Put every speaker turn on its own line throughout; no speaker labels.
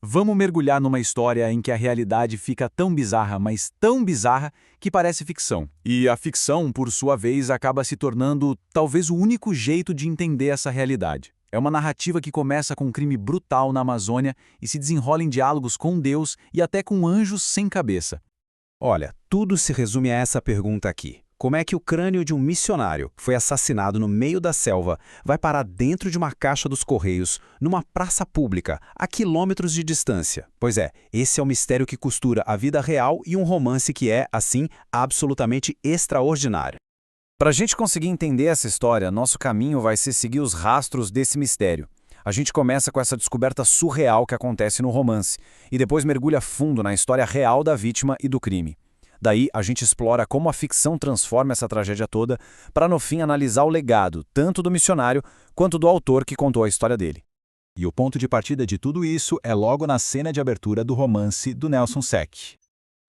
Vamos mergulhar numa história em que a realidade fica tão bizarra, mas tão bizarra, que parece ficção. E a ficção, por sua vez, acaba se tornando talvez o único jeito de entender essa realidade. É uma narrativa que começa com um crime brutal na Amazônia e se desenrola em diálogos com Deus e até com anjos sem cabeça.
Olha, tudo se resume a essa pergunta aqui. Como é que o crânio de um missionário que foi assassinado no meio da selva vai parar dentro de uma caixa dos Correios, numa praça pública, a quilômetros de distância? Pois é, esse é o mistério que costura a vida real e um romance que é, assim, absolutamente extraordinário.
Para a gente conseguir entender essa história, nosso caminho vai ser seguir os rastros desse mistério. A gente começa com essa descoberta surreal que acontece no romance, e depois mergulha fundo na história real da vítima e do crime. Daí, a gente explora como a ficção transforma essa tragédia toda, para no fim analisar o legado, tanto do missionário, quanto do autor que contou a história dele.
E o ponto de partida de tudo isso é logo na cena de abertura do romance do Nelson Sec.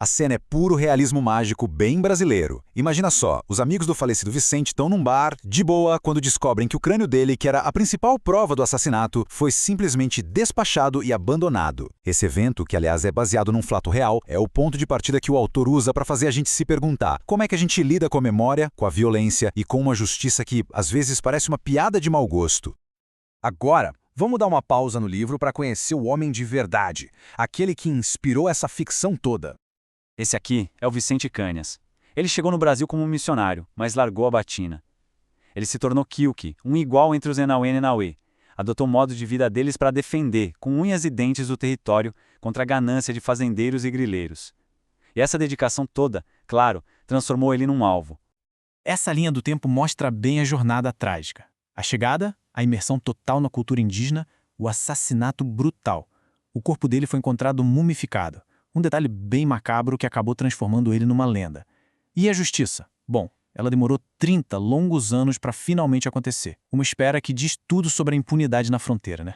A cena é puro realismo mágico bem brasileiro. Imagina só, os amigos do falecido Vicente estão num bar, de boa, quando descobrem que o crânio dele, que era a principal prova do assassinato, foi simplesmente despachado e abandonado. Esse evento, que aliás é baseado num fato real, é o ponto de partida que o autor usa para fazer a gente se perguntar como é que a gente lida com a memória, com a violência e com uma justiça que, às vezes, parece uma piada de mau gosto.
Agora, vamos dar uma pausa no livro para conhecer o homem de verdade, aquele que inspirou essa ficção toda.
Esse aqui é o Vicente Canhas. Ele chegou no Brasil como um missionário, mas largou a batina. Ele se tornou Kilke, um igual entre os Enauê e Nenauê. Adotou o modo de vida deles para defender, com unhas e dentes, o território contra a ganância de fazendeiros e grileiros. E essa dedicação toda, claro, transformou ele num alvo.
Essa linha do tempo mostra bem a jornada trágica. A chegada, a imersão total na cultura indígena, o assassinato brutal. O corpo dele foi encontrado mumificado. Um detalhe bem macabro que acabou transformando ele numa lenda. E a justiça? Bom, ela demorou 30 longos anos para finalmente acontecer. Uma espera que diz tudo sobre a impunidade na fronteira, né?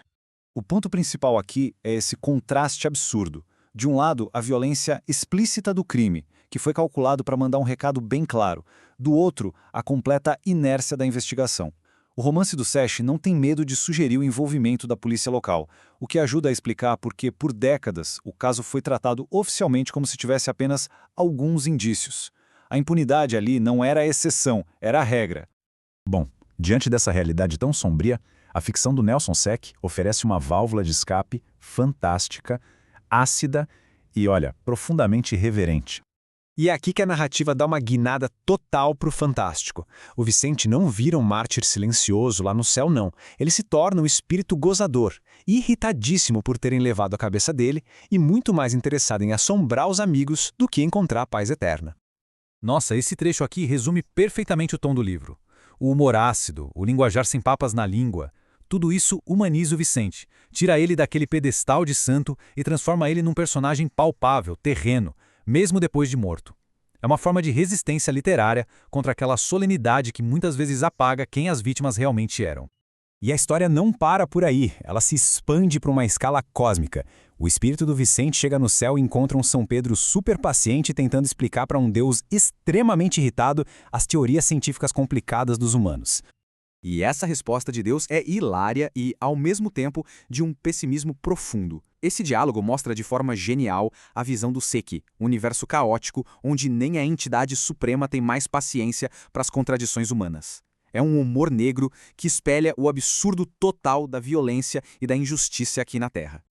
O ponto principal aqui é esse contraste absurdo. De um lado, a violência explícita do crime, que foi calculado para mandar um recado bem claro. Do outro, a completa inércia da investigação. O romance do Sech não tem medo de sugerir o envolvimento da polícia local, o que ajuda a explicar por que, por décadas, o caso foi tratado oficialmente como se tivesse apenas alguns indícios. A impunidade ali não era a exceção, era a regra.
Bom, diante dessa realidade tão sombria, a ficção do Nelson Sec oferece uma válvula de escape fantástica, ácida e, olha, profundamente irreverente.
E é aqui que a narrativa dá uma guinada total pro fantástico. O Vicente não vira um mártir silencioso lá no céu, não. Ele se torna um espírito gozador, irritadíssimo por terem levado a cabeça dele e muito mais interessado em assombrar os amigos do que encontrar a paz eterna.
Nossa, esse trecho aqui resume perfeitamente o tom do livro. O humor ácido, o linguajar sem papas na língua, tudo isso humaniza o Vicente, tira ele daquele pedestal de santo e transforma ele num personagem palpável, terreno, mesmo depois de morto. É uma forma de resistência literária contra aquela solenidade que muitas vezes apaga quem as vítimas realmente eram.
E a história não para por aí, ela se expande para uma escala cósmica. O espírito do Vicente chega no céu e encontra um São Pedro super paciente tentando explicar para um Deus extremamente irritado as teorias científicas complicadas dos humanos.
E essa resposta de Deus é hilária e, ao mesmo tempo, de um pessimismo profundo. Esse diálogo mostra de forma genial a visão do Seki, um universo caótico onde nem a entidade suprema tem mais paciência para as contradições humanas. É um humor negro que espelha o absurdo total da violência e da injustiça aqui na Terra.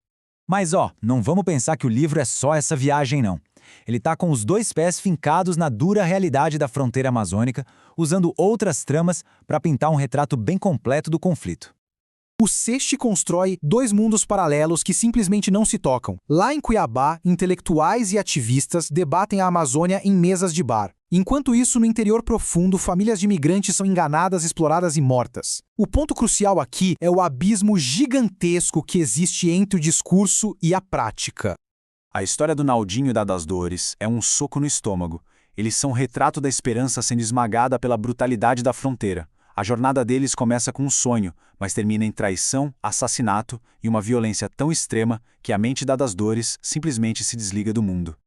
Mas não vamos pensar que o livro é só essa viagem, não. Ele está com os dois pés fincados na dura realidade da fronteira amazônica, usando outras tramas para pintar um retrato bem completo do conflito.
O Seixi constrói dois mundos paralelos que simplesmente não se tocam. Lá em Cuiabá, intelectuais e ativistas debatem a Amazônia em mesas de bar. Enquanto isso, no interior profundo, famílias de imigrantes são enganadas, exploradas e mortas. O ponto crucial aqui é o abismo gigantesco que existe entre o discurso e a prática.
A história do Naldinho e da das Dores é um soco no estômago. Eles são o retrato da esperança sendo esmagada pela brutalidade da fronteira. A jornada deles começa com um sonho, mas termina em traição, assassinato e uma violência tão extrema que a mente da das Dores simplesmente se desliga do mundo.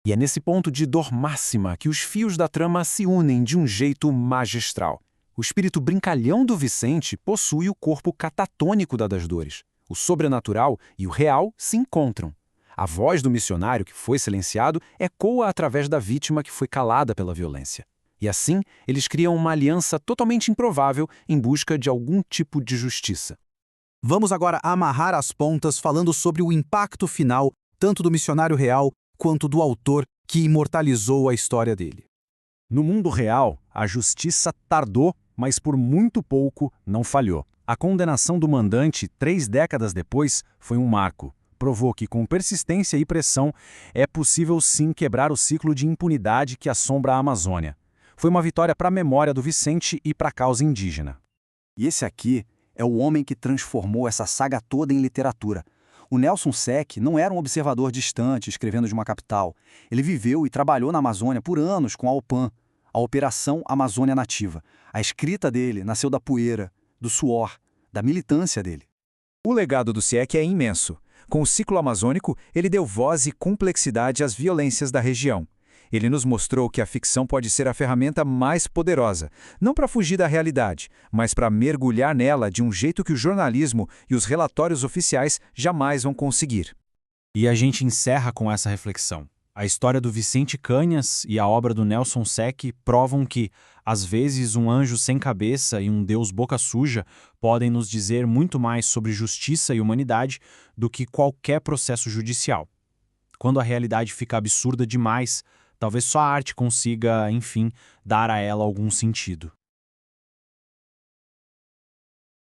E é nesse ponto de dor máxima que os fios da trama se unem de um jeito magistral. O espírito brincalhão do Vicente possui o corpo catatônico da das Dores. O sobrenatural e o real se encontram. A voz do missionário que foi silenciado ecoa através da vítima que foi calada pela violência. E assim, eles criam uma aliança totalmente improvável em busca de algum tipo de justiça.
Vamos agora amarrar as pontas falando sobre o impacto final, tanto do missionário real quanto do autor que imortalizou a história dele.
No mundo real, a justiça tardou, mas por muito pouco não falhou. A condenação do mandante, 3 décadas depois, foi um marco. Provou que, com persistência e pressão, é possível sim quebrar o ciclo de impunidade que assombra a Amazônia. Foi uma vitória para a memória do Vicente e para a causa indígena.
E esse aqui é o homem que transformou essa saga toda em literatura. O Nelson Sec não era um observador distante, escrevendo de uma capital. Ele viveu e trabalhou na Amazônia por anos com a OPAN, a Operação Amazônia Nativa. A escrita dele nasceu da poeira, do suor, da militância dele.
O legado do SIEC é imenso. Com o ciclo amazônico, ele deu voz e complexidade às violências da região. Ele nos mostrou que a ficção pode ser a ferramenta mais poderosa, não para fugir da realidade, mas para mergulhar nela de um jeito que o jornalismo e os relatórios oficiais jamais vão conseguir.
E a gente encerra com essa reflexão. A história do Vicente Canhas e a obra do Nelson Sec provam que, às vezes, um anjo sem cabeça e um Deus boca suja podem nos dizer muito mais sobre justiça e humanidade do que qualquer processo judicial. Quando a realidade fica absurda demais, talvez só a arte consiga, enfim, dar a ela algum sentido.